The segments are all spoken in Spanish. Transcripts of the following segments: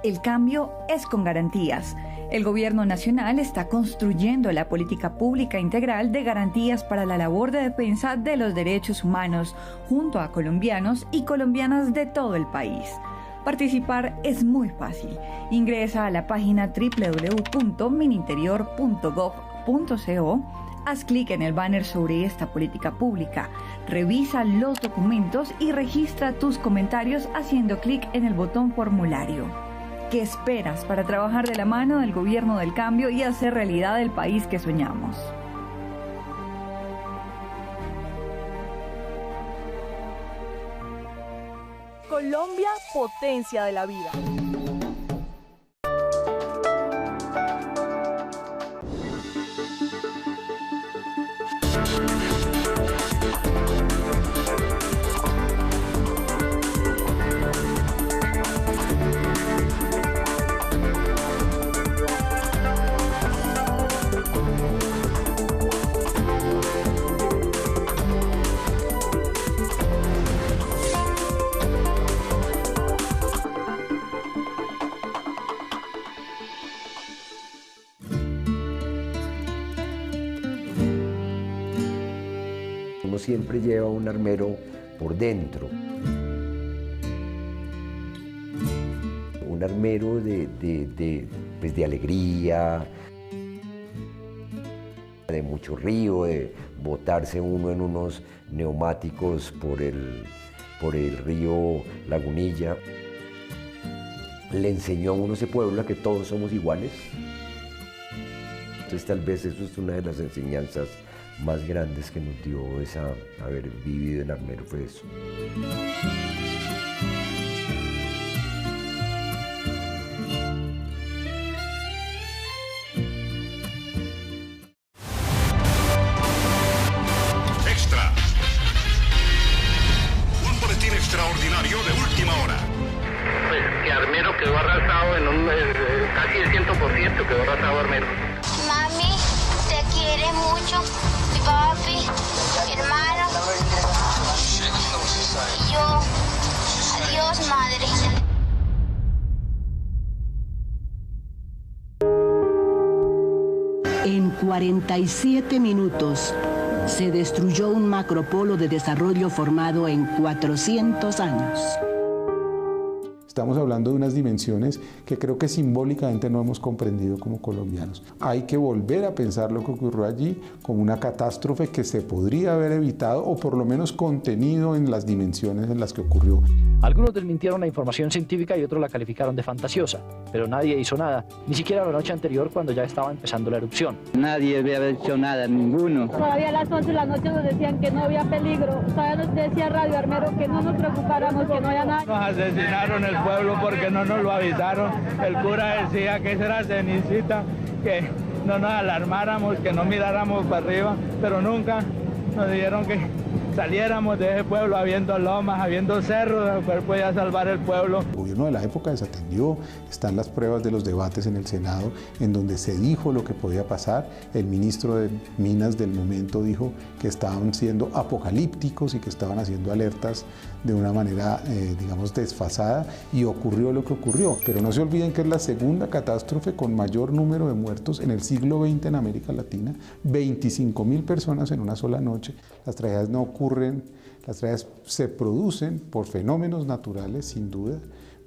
El cambio es con garantías. El gobierno nacional está construyendo la política pública integral de garantías para la labor de defensa de los derechos humanos junto a colombianos y colombianas de todo el país. Participar es muy fácil. Ingresa a la página www.mininterior.gov.co, haz clic en el banner sobre esta política pública, revisa los documentos y registra tus comentarios haciendo clic en el botón formulario. ¿Qué esperas para trabajar de la mano del gobierno del cambio y hacer realidad el país que soñamos? Colombia, potencia de la vida. Uno siempre lleva un armero por dentro. Un armero de alegría, de mucho río, de botarse uno en unos neumáticos por el río Lagunilla. Le enseñó a uno ese pueblo a que todos somos iguales. Entonces tal vez eso es una de las enseñanzas más grandes que nos dio haber vivido en Armero, fue eso. Extra. Un boletín extraordinario de última hora. Pues que Armero quedó arrasado en casi el 100% quedó arrasado Armero. Mami, te quiere mucho. Papi, hermano, y yo, adiós, madre. En 47 minutos se destruyó un macropolo de desarrollo formado en 400 años. Estamos hablando de unas dimensiones que creo que simbólicamente no hemos comprendido como colombianos. Hay que volver a pensar lo que ocurrió allí como una catástrofe que se podría haber evitado o por lo menos contenido en las dimensiones en las que ocurrió. Algunos desmintieron la información científica y otros la calificaron de fantasiosa, pero nadie hizo nada, ni siquiera la noche anterior cuando ya estaba empezando la erupción. Nadie había hecho nada, ninguno. Todavía a las 11 de la noche nos decían que no había peligro, todavía nos decía Radio Armero que no nos preocupáramos, que no había nada. Nos asesinaron el pueblo porque no nos lo avisaron. El cura decía que esa era cenicita, que no nos alarmáramos, que no miráramos para arriba, pero nunca nos dijeron que saliéramos de ese pueblo habiendo lomas, habiendo cerros, el cual podía salvar el pueblo. El gobierno de la época desatendió, están las pruebas de los debates en el Senado, en donde se dijo lo que podía pasar. El ministro de Minas del momento dijo que estaban siendo apocalípticos y que estaban haciendo alertas de una manera, digamos, desfasada, y ocurrió lo que ocurrió. Pero no se olviden que es la segunda catástrofe con mayor número de muertos en el siglo XX en América Latina, 25.000 personas en una sola noche. Las tragedias no ocurren, las tragedias se producen por fenómenos naturales, sin duda,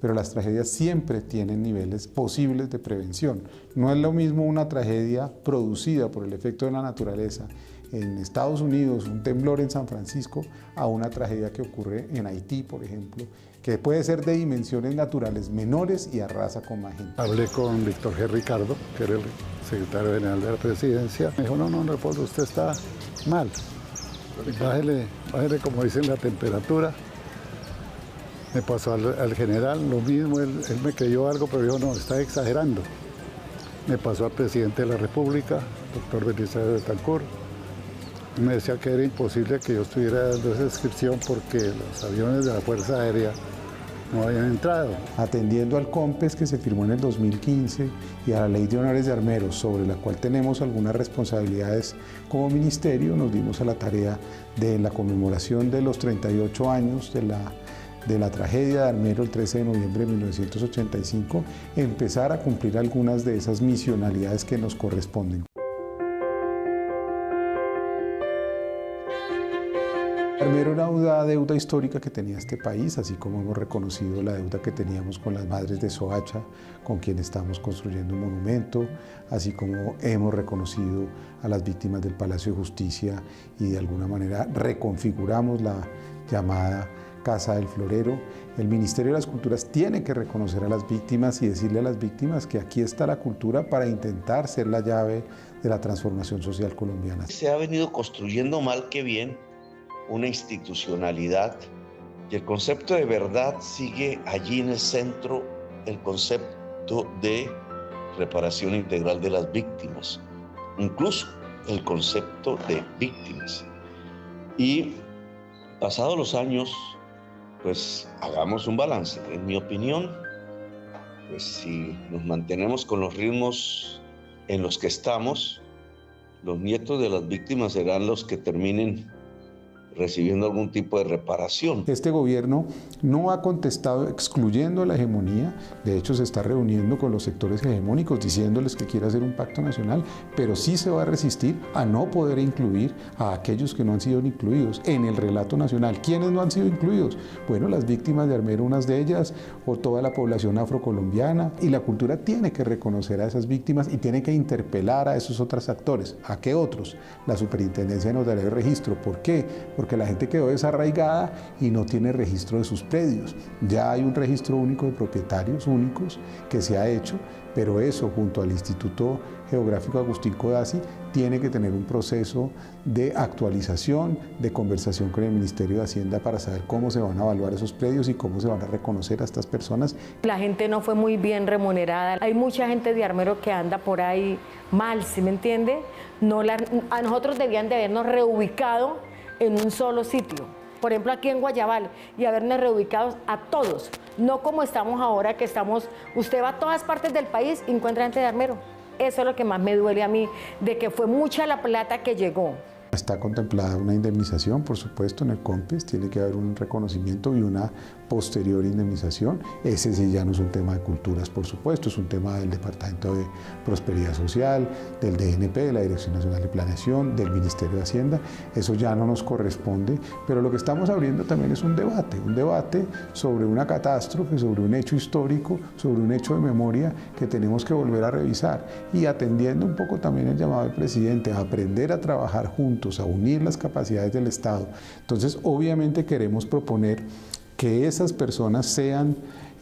pero las tragedias siempre tienen niveles posibles de prevención. No es lo mismo una tragedia producida por el efecto de la naturaleza en Estados Unidos, un temblor en San Francisco, a una tragedia que ocurre en Haití, por ejemplo, que puede ser de dimensiones naturales menores y arrasa con más gente. Hablé con Víctor G. Ricardo, que era el secretario general de la presidencia. Me dijo, no, Leopoldo, usted está mal. Bájele, como dicen, la temperatura. Me pasó al general lo mismo, él me creyó algo, pero dijo, no, está exagerando. Me pasó al presidente de la República, doctor Belisario Betancur. Me decía que era imposible que yo estuviera dando esa descripción porque los aviones de la Fuerza Aérea no habían entrado. Atendiendo al COMPES que se firmó en el 2015 y a la Ley de Honores de Armeros, sobre la cual tenemos algunas responsabilidades como ministerio, nos dimos a la tarea de la conmemoración de los 38 años de la de la tragedia de Armero el 13 de noviembre de 1985, empezar a cumplir algunas de esas misionalidades que nos corresponden. Armero era una deuda histórica que tenía este país, así como hemos reconocido la deuda que teníamos con las madres de Soacha, con quien estamos construyendo un monumento, así como hemos reconocido a las víctimas del Palacio de Justicia y de alguna manera reconfiguramos la llamada Casa del Florero. El Ministerio de las Culturas tiene que reconocer a las víctimas y decirle a las víctimas que aquí está la cultura para intentar ser la llave de la transformación social colombiana. Se ha venido construyendo mal que bien una institucionalidad y el concepto de verdad sigue allí en el centro, el concepto de reparación integral de las víctimas, incluso el concepto de víctimas. Y pasados los años, pues hagamos un balance. En mi opinión, pues si nos mantenemos con los ritmos en los que estamos, los nietos de las víctimas serán los que terminen recibiendo algún tipo de reparación. Este gobierno no ha contestado excluyendo la hegemonía, de hecho se está reuniendo con los sectores hegemónicos diciéndoles que quiere hacer un pacto nacional, pero sí se va a resistir a no poder incluir a aquellos que no han sido incluidos en el relato nacional. ¿Quiénes no han sido incluidos? Bueno, las víctimas de Armero, unas de ellas, o toda la población afrocolombiana, y la cultura tiene que reconocer a esas víctimas y tiene que interpelar a esos otros actores. ¿A qué otros? La Superintendencia de Notaría de Registro. ¿Por qué? Porque la gente quedó desarraigada y no tiene registro de sus predios. Ya hay un registro único de propietarios únicos que se ha hecho, pero eso junto al Instituto Geográfico Agustín Codazzi tiene que tener un proceso de actualización, de conversación con el Ministerio de Hacienda para saber cómo se van a evaluar esos predios y cómo se van a reconocer a estas personas. La gente no fue muy bien remunerada. Hay mucha gente de Armero que anda por ahí mal, ¿sí me entiende? A nosotros debían de habernos reubicado en un solo sitio, por ejemplo aquí en Guayabal, y habernos reubicado a todos, no como estamos ahora que usted va a todas partes del país y encuentra gente de Armero. Eso es lo que más me duele a mí, de que fue mucha la plata que llegó. Está contemplada una indemnización, por supuesto, en el COMPES, tiene que haber un reconocimiento y una posterior indemnización. Ese sí ya no es un tema de culturas, por supuesto, es un tema del Departamento de Prosperidad Social, del DNP, de la Dirección Nacional de Planeación, del Ministerio de Hacienda. Eso ya no nos corresponde, pero lo que estamos abriendo también es un debate sobre una catástrofe, sobre un hecho histórico, sobre un hecho de memoria que tenemos que volver a revisar y atendiendo un poco también el llamado del presidente a aprender a trabajar juntos, a unir las capacidades del Estado. Entonces, obviamente queremos proponer que esas personas sean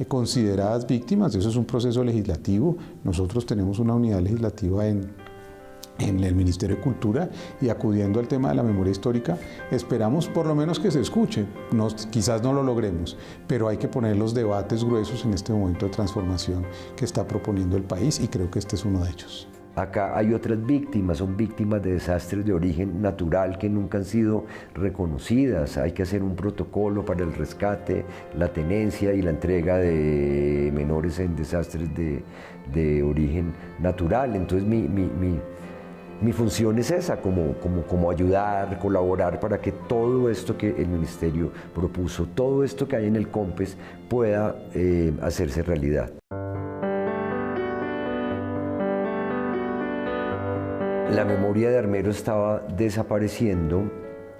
consideradas víctimas. Eso es un proceso legislativo. Nosotros tenemos una unidad legislativa en el Ministerio de Cultura y acudiendo al tema de la memoria histórica, esperamos por lo menos que se escuche. Quizás no lo logremos, pero hay que poner los debates gruesos en este momento de transformación que está proponiendo el país y creo que este es uno de ellos. Acá hay otras víctimas, son víctimas de desastres de origen natural que nunca han sido reconocidas. Hay que hacer un protocolo para el rescate, la tenencia y la entrega de menores en desastres de origen natural. Entonces mi función es esa, como ayudar, colaborar para que todo esto que el Ministerio propuso, todo esto que hay en el COMPES pueda hacerse realidad. La memoria de Armero estaba desapareciendo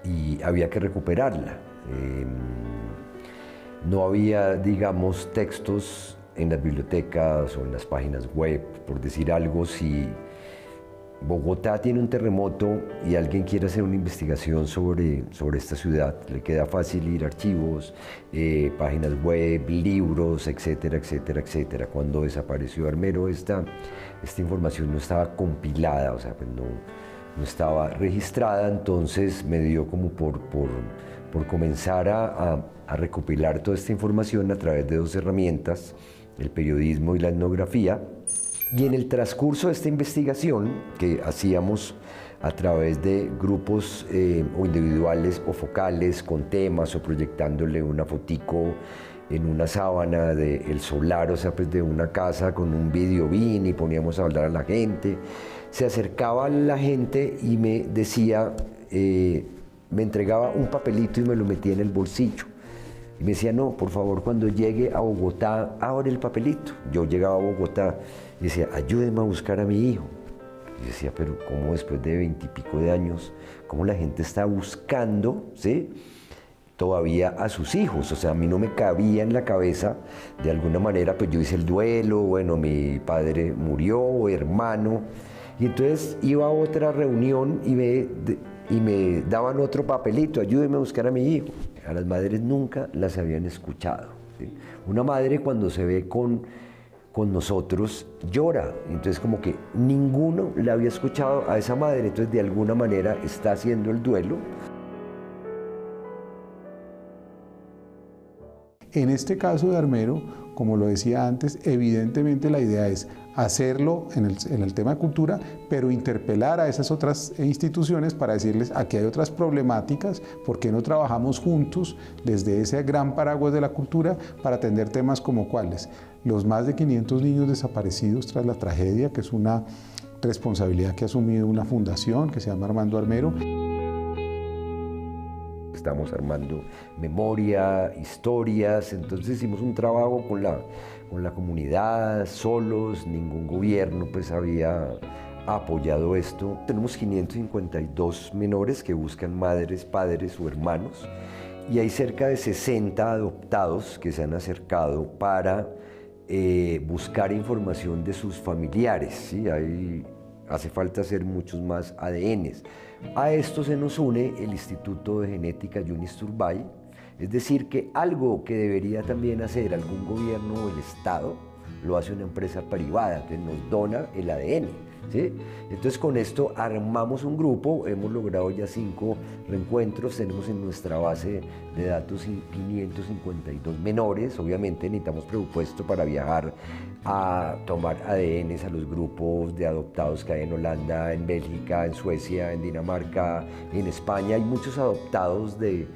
y había que recuperarla. No había, digamos, textos en las bibliotecas o en las páginas web, por decir algo. Si Bogotá tiene un terremoto y alguien quiere hacer una investigación sobre esta ciudad, le queda fácil ir a archivos, páginas web, libros, etcétera, etcétera, etcétera. Cuando desapareció Armero, esta información no estaba compilada, o sea, pues no estaba registrada, entonces me dio como por comenzar a recopilar toda esta información a través de dos herramientas, el periodismo y la etnografía. Y en el transcurso de esta investigación que hacíamos a través de grupos o individuales o focales con temas o proyectándole una fotico en una sábana del solar, o sea, pues de una casa con un videobeam y poníamos a hablar a la gente. Se acercaba la gente y me decía, me entregaba un papelito y me lo metía en el bolsillo. Y me decía, no, por favor, cuando llegue a Bogotá, abre el papelito. Yo llegaba a Bogotá y decía, ayúdeme a buscar a mi hijo. Y decía, pero ¿cómo después de 20 y pico de años, cómo la gente está buscando, ¿sí?, todavía a sus hijos? O sea, a mí no me cabía en la cabeza, de alguna manera, pues yo hice el duelo, bueno, mi padre murió, hermano, y entonces iba a otra reunión y me daban otro papelito, ayúdeme a buscar a mi hijo. A las madres nunca las habían escuchado, ¿sí? Una madre cuando se ve con nosotros llora, entonces como que ninguno le había escuchado a esa madre, entonces de alguna manera está haciendo el duelo. En este caso de Armero, como lo decía antes, evidentemente la idea es hacerlo en el tema de cultura, pero interpelar a esas otras instituciones para decirles, aquí hay otras problemáticas, ¿por qué no trabajamos juntos desde ese gran paraguas de la cultura para atender temas como cuáles? Los más de 500 niños desaparecidos tras la tragedia, que es una responsabilidad que ha asumido una fundación que se llama Armando Armero. Estamos armando memoria, historias, entonces hicimos un trabajo con la comunidad, solos, ningún gobierno pues había apoyado esto. Tenemos 552 menores que buscan madres, padres o hermanos y hay cerca de 60 adoptados que se han acercado para buscar información de sus familiares, ¿sí? Hace falta hacer muchos más ADNs. A esto se nos une el Instituto de Genética Yunis Turbay, es decir, que algo que debería también hacer algún gobierno o el Estado, lo hace una empresa privada, que nos dona el ADN, ¿sí? Entonces con esto armamos un grupo, hemos logrado ya 5 reencuentros, tenemos en nuestra base de datos 552 menores, obviamente necesitamos presupuesto para viajar a tomar ADNs a los grupos de adoptados que hay en Holanda, en Bélgica, en Suecia, en Dinamarca, en España, hay muchos adoptados de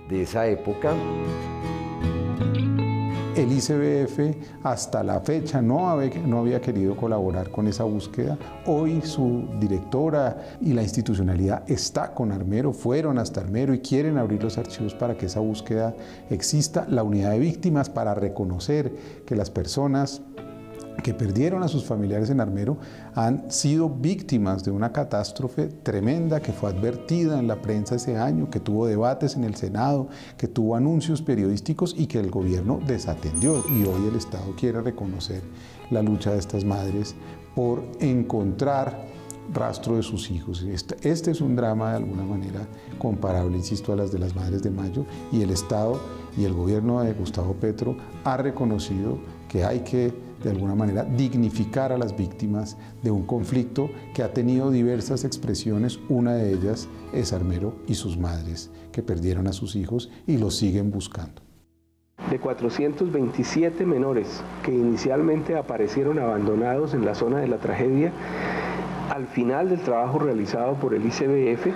esa época. El ICBF hasta la fecha no había querido colaborar con esa búsqueda. Hoy su directora y la institucionalidad está con Armero, fueron hasta Armero y quieren abrir los archivos para que esa búsqueda exista. La unidad de víctimas para reconocer que las personas que perdieron a sus familiares en Armero han sido víctimas de una catástrofe tremenda que fue advertida en la prensa ese año, que tuvo debates en el Senado, que tuvo anuncios periodísticos y que el gobierno desatendió. Y hoy el Estado quiere reconocer la lucha de estas madres por encontrar rastro de sus hijos. Este es un drama de alguna manera comparable, insisto, a las de las Madres de Mayo, y el Estado y el gobierno de Gustavo Petro ha reconocido que hay que de alguna manera dignificar a las víctimas de un conflicto que ha tenido diversas expresiones. Una de ellas es Armero y sus madres, que perdieron a sus hijos y los siguen buscando. De 427 menores que inicialmente aparecieron abandonados en la zona de la tragedia, al final del trabajo realizado por el ICBF,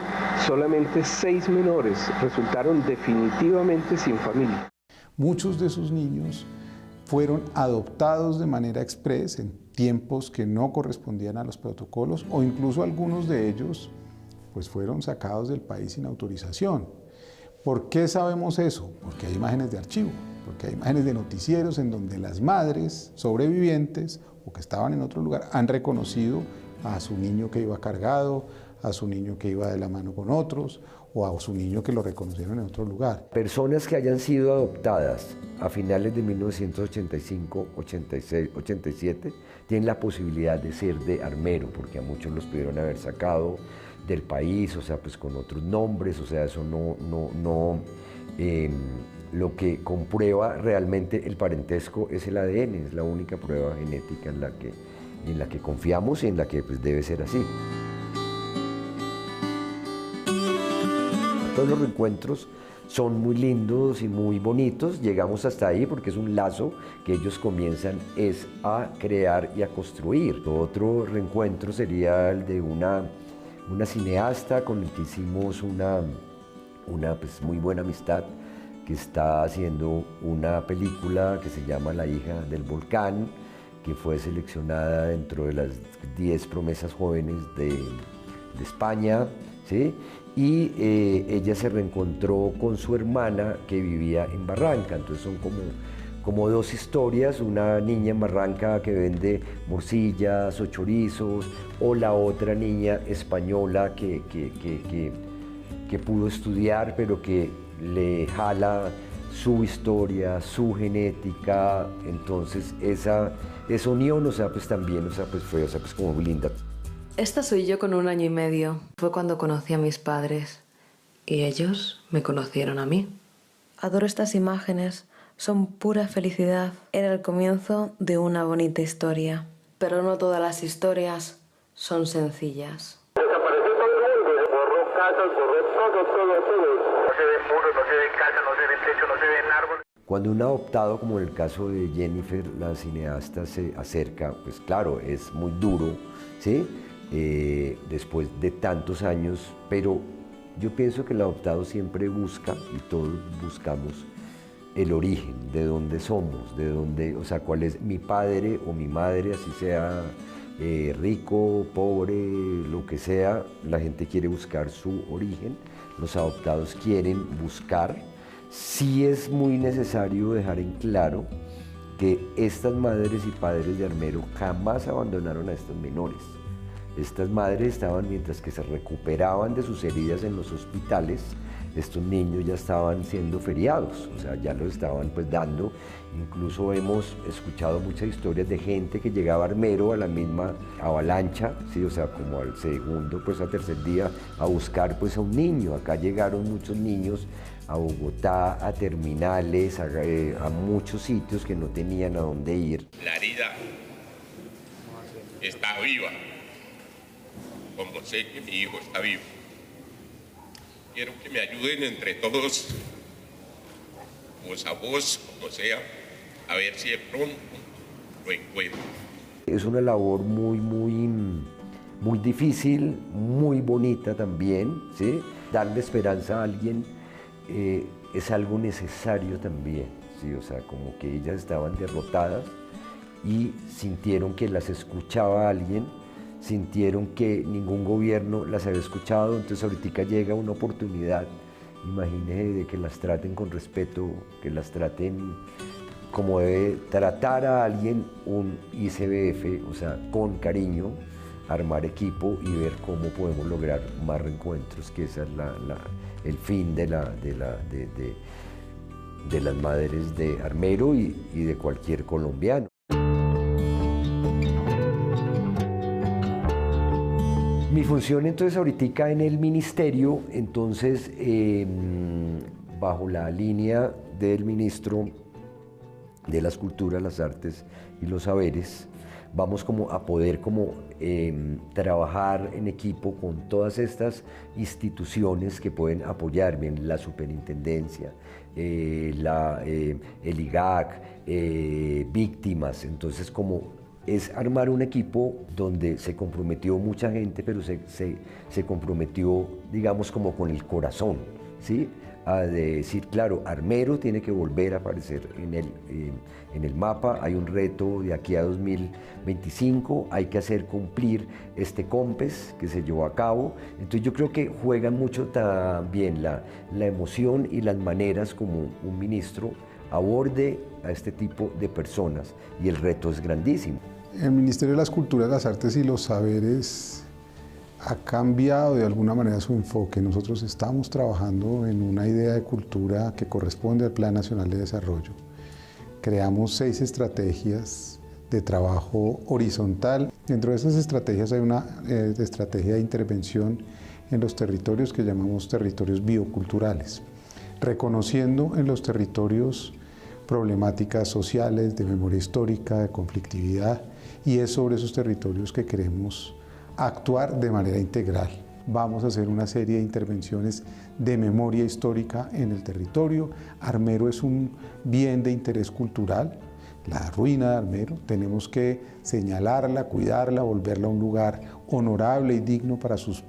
solamente 6 menores resultaron definitivamente sin familia. Muchos de esos niños fueron adoptados de manera express en tiempos que no correspondían a los protocolos, o incluso algunos de ellos pues fueron sacados del país sin autorización. ¿Por qué sabemos eso? Porque hay imágenes de archivo, porque hay imágenes de noticieros en donde las madres sobrevivientes o que estaban en otro lugar han reconocido a su niño que iba cargado, a su niño que iba de la mano con otros, o a su niño que lo reconocieron en otro lugar. Personas que hayan sido adoptadas a finales de 1985, 86, 87, tienen la posibilidad de ser de Armero, porque a muchos los pudieron haber sacado del país, o sea, pues con otros nombres, o sea, eso lo que comprueba realmente el parentesco es el ADN, es la única prueba genética en la que confiamos y en la que pues debe ser así. Todos los reencuentros son muy lindos y muy bonitos, llegamos hasta ahí porque es un lazo que ellos comienzan a crear y a construir. Otro reencuentro sería el de una cineasta con la que hicimos una pues, muy buena amistad, que está haciendo una película que se llama La hija del volcán, que fue seleccionada dentro de las 10 promesas jóvenes de España. ¿sí? Y ella se reencontró con su hermana que vivía en Barranca, entonces son como dos historias, una niña en Barranca que vende morcillas o chorizos, o la otra niña española que pudo estudiar, pero que le jala su historia, su genética, entonces esa unión, o sea, pues también, o sea, pues fue, o sea, pues como linda. Esta soy yo con 1 año y medio. Fue cuando conocí a mis padres y ellos me conocieron a mí. Adoro estas imágenes, son pura felicidad. Era el comienzo de una bonita historia, pero no todas las historias son sencillas. Desapareció todo el mundo, se borró casas, borró todo. No se ven muros, no se ven casas, no se ven techo, no se ven árboles. Cuando un adoptado, como en el caso de Jennifer, la cineasta, se acerca, pues claro, es muy duro, ¿sí? Después de tantos años, pero yo pienso que el adoptado siempre busca, y todos buscamos, el origen, de dónde somos, de dónde, o sea, cuál es mi padre o mi madre, así sea rico, pobre, lo que sea, la gente quiere buscar su origen, los adoptados quieren buscar. Sí es muy necesario dejar en claro que estas madres y padres de Armero jamás abandonaron a estos menores. Estas madres estaban, mientras que se recuperaban de sus heridas en los hospitales, estos niños ya estaban siendo feriados, o sea, ya los estaban pues dando. Incluso hemos escuchado muchas historias de gente que llegaba a Armero a la misma avalancha, ¿sí? O sea, como al segundo, pues al tercer día, a buscar pues a un niño. Acá llegaron muchos niños a Bogotá, a terminales, a muchos sitios que no tenían a dónde ir. La herida está viva, como sé que mi hijo está vivo. Quiero que me ayuden entre todos, voz a voz, como sea, a ver si de pronto lo encuentro. Es una labor muy difícil, muy bonita también, ¿sí? Darle esperanza a alguien es algo necesario también, ¿sí? O sea, como que ellas estaban derrotadas y sintieron que las escuchaba alguien, sintieron que ningún gobierno las había escuchado, entonces ahorita llega una oportunidad, imagínense, de que las traten con respeto, que las traten como debe tratar a alguien un ICBF, o sea, con cariño, armar equipo y ver cómo podemos lograr más reencuentros, que ese es el fin de las madres de Armero y de cualquier colombiano. Mi función entonces ahorita en el ministerio, entonces bajo la línea del ministro de las Culturas, las Artes y los Saberes, vamos como a poder trabajar en equipo con todas estas instituciones que pueden apoyarme, la superintendencia, el IGAC, víctimas, entonces como es armar un equipo donde se comprometió mucha gente, pero se comprometió, digamos, como con el corazón, ¿sí? A decir, claro, Armero tiene que volver a aparecer en el mapa, hay un reto de aquí a 2025, hay que hacer cumplir este COMPES que se llevó a cabo. Entonces yo creo que juega mucho también la emoción y las maneras como un ministro aborde a este tipo de personas, y el reto es grandísimo. El Ministerio de las Culturas, las Artes y los Saberes ha cambiado de alguna manera su enfoque. Nosotros estamos trabajando en una idea de cultura que corresponde al Plan Nacional de Desarrollo. Creamos 6 estrategias de trabajo horizontal. Dentro de esas estrategias hay una estrategia de intervención en los territorios que llamamos territorios bioculturales, reconociendo en los territorios problemáticas sociales, de memoria histórica, de conflictividad, y es sobre esos territorios que queremos actuar de manera integral. Vamos a hacer una serie de intervenciones de memoria histórica en el territorio. Armero es un bien de interés cultural, la ruina de Armero, tenemos que señalarla, cuidarla, volverla a un lugar honorable y digno para sus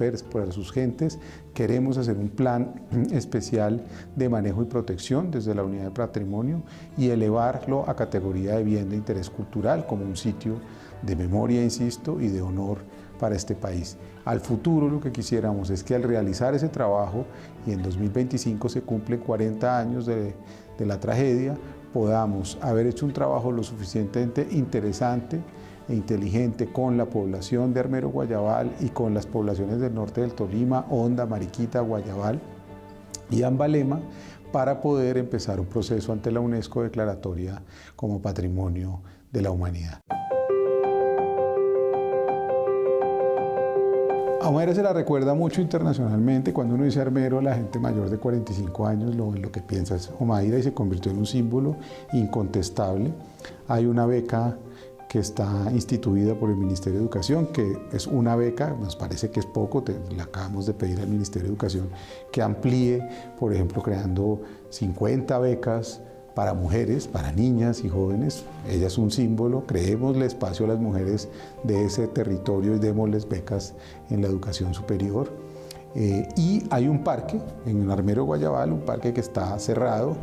gentes. Queremos hacer un plan especial de manejo y protección desde la unidad de patrimonio y elevarlo a categoría de bien de interés cultural como un sitio de memoria, insisto, y de honor para este país. Al futuro lo que quisiéramos es que al realizar ese trabajo, y en 2025 se cumplen 40 años de la tragedia, podamos haber hecho un trabajo lo suficientemente interesante e inteligente con la población de Armero Guayabal y con las poblaciones del norte del Tolima, Honda, Mariquita, Guayabal y Ambalema, para poder empezar un proceso ante la UNESCO declaratoria como Patrimonio de la Humanidad. A Omaira se la recuerda mucho internacionalmente. Cuando uno dice Armero, la gente mayor de 45 años lo que piensa es Omaira, y se convirtió en un símbolo incontestable. Hay una beca que está instituida por el Ministerio de Educación, que es una beca, nos parece que es poco, le acabamos de pedir al Ministerio de Educación que amplíe, por ejemplo, creando 50 becas para mujeres, para niñas y jóvenes. Ella es un símbolo, creémosle espacio a las mujeres de ese territorio y démosles becas en la educación superior. Y hay un parque en Armero Guayabal, un parque que está cerrado,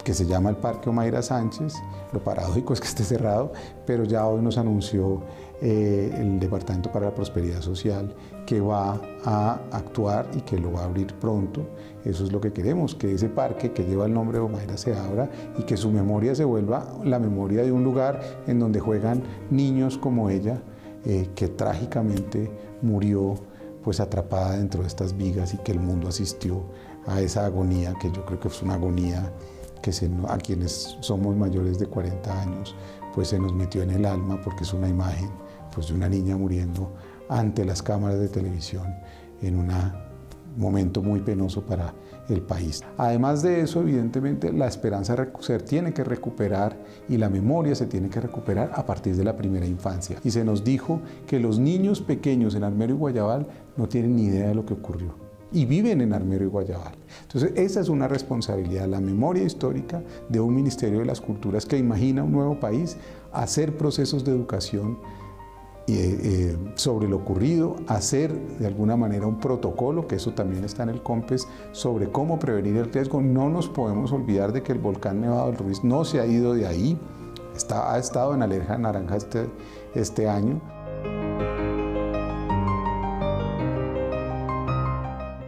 que se llama el Parque Omaira Sánchez. Lo paradójico es que esté cerrado, pero ya hoy nos anunció el Departamento para la Prosperidad Social que va a actuar y que lo va a abrir pronto. Eso es lo que queremos, que ese parque que lleva el nombre de Omaira se abra y que su memoria se vuelva la memoria de un lugar en donde juegan niños como ella, que trágicamente murió pues atrapada dentro de estas vigas, y que el mundo asistió a esa agonía, que yo creo que es una agonía que a quienes somos mayores de 40 años pues se nos metió en el alma, porque es una imagen pues de una niña muriendo ante las cámaras de televisión en un momento muy penoso para el país. Además de eso, evidentemente, la esperanza se tiene que recuperar y la memoria se tiene que recuperar a partir de la primera infancia. Y se nos dijo que los niños pequeños en Armero y Guayabal no tienen ni idea de lo que ocurrió y viven en Armero y Guayabal. Entonces, esa es una responsabilidad, la memoria histórica de un Ministerio de las Culturas que imagina un nuevo país, hacer procesos de educación sobre lo ocurrido, hacer de alguna manera un protocolo, que eso también está en el COMPES, sobre cómo prevenir el riesgo. No nos podemos olvidar de que el volcán Nevado del Ruiz no se ha ido de ahí, ha estado en alerta naranja este año.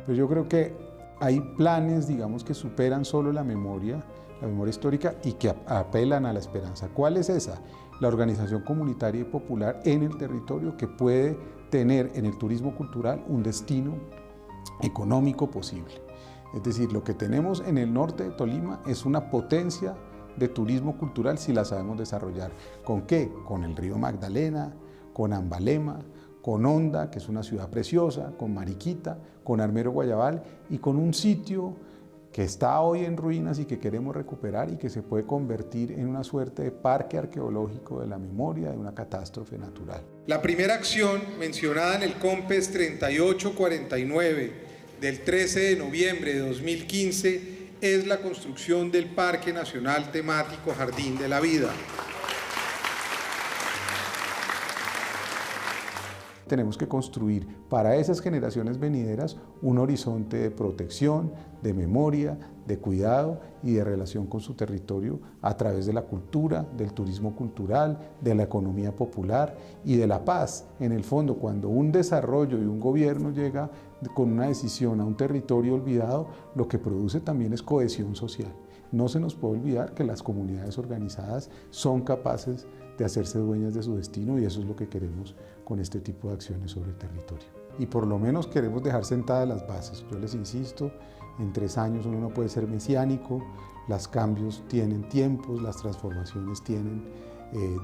Pero yo creo que hay planes, digamos, que superan solo la memoria histórica y que apelan a la esperanza. ¿Cuál es esa? La organización comunitaria y popular en el territorio, que puede tener en el turismo cultural un destino económico posible. Es decir, lo que tenemos en el norte de Tolima es una potencia de turismo cultural si la sabemos desarrollar. ¿Con qué? Con el río Magdalena, con Ambalema, con Honda, que es una ciudad preciosa, con Mariquita, con Armero Guayabal y con un sitio que está hoy en ruinas y que queremos recuperar y que se puede convertir en una suerte de parque arqueológico de la memoria de una catástrofe natural. La primera acción mencionada en el COMPES 3849 del 13 de noviembre de 2015 es la construcción del Parque Nacional Temático Jardín de la Vida. Tenemos que construir para esas generaciones venideras un horizonte de protección, de memoria, de cuidado y de relación con su territorio a través de la cultura, del turismo cultural, de la economía popular y de la paz. En el fondo, cuando un desarrollo y un gobierno llega con una decisión a un territorio olvidado, lo que produce también es cohesión social. No se nos puede olvidar que las comunidades organizadas son capaces de hacerse dueñas de su destino, y eso es lo que queremos con este tipo de acciones sobre el territorio. Y por lo menos queremos dejar sentadas las bases. Yo les insisto, en 3 años uno no puede ser mesiánico, los cambios tienen tiempos, las transformaciones tienen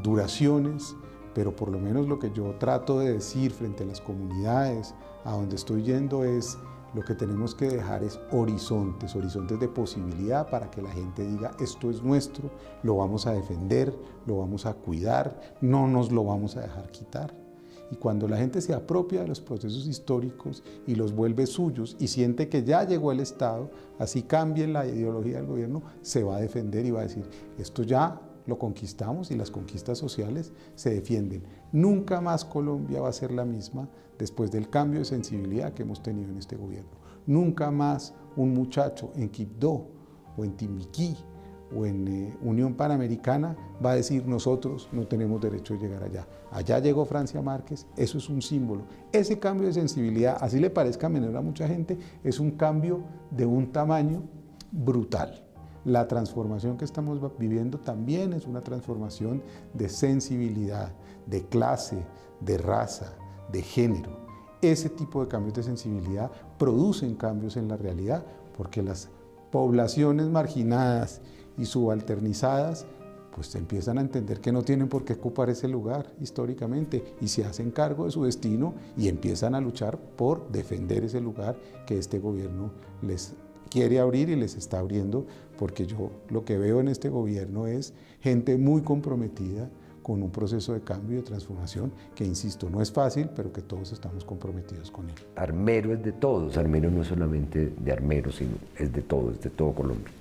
duraciones, pero por lo menos lo que yo trato de decir frente a las comunidades a donde estoy yendo es: lo que tenemos que dejar es horizontes de posibilidad para que la gente diga: esto es nuestro, lo vamos a defender, lo vamos a cuidar, no nos lo vamos a dejar quitar. Y cuando la gente se apropia de los procesos históricos y los vuelve suyos y siente que ya llegó el Estado, así cambie la ideología del gobierno, se va a defender y va a decir: esto ya lo conquistamos, y las conquistas sociales se defienden. Nunca más Colombia va a ser la misma después del cambio de sensibilidad que hemos tenido en este gobierno. Nunca más un muchacho en Quibdó o en Timbiquí o en Unión Panamericana va a decir nosotros no tenemos derecho de llegar allá. Allá llegó Francia Márquez, eso es un símbolo. Ese cambio de sensibilidad, así le parezca menor a mucha gente, es un cambio de un tamaño brutal. La transformación que estamos viviendo también es una transformación de sensibilidad, de clase, de raza, de género. Ese tipo de cambios de sensibilidad producen cambios en la realidad porque las poblaciones marginadas y subalternizadas pues empiezan a entender que no tienen por qué ocupar ese lugar históricamente y se hacen cargo de su destino y empiezan a luchar por defender ese lugar que este gobierno les quiere abrir y les está abriendo, porque yo lo que veo en este gobierno es gente muy comprometida con un proceso de cambio y de transformación que, insisto, no es fácil, pero que todos estamos comprometidos con él. Armero es de todos, Armero no es solamente de Armero, sino es de todo Colombia.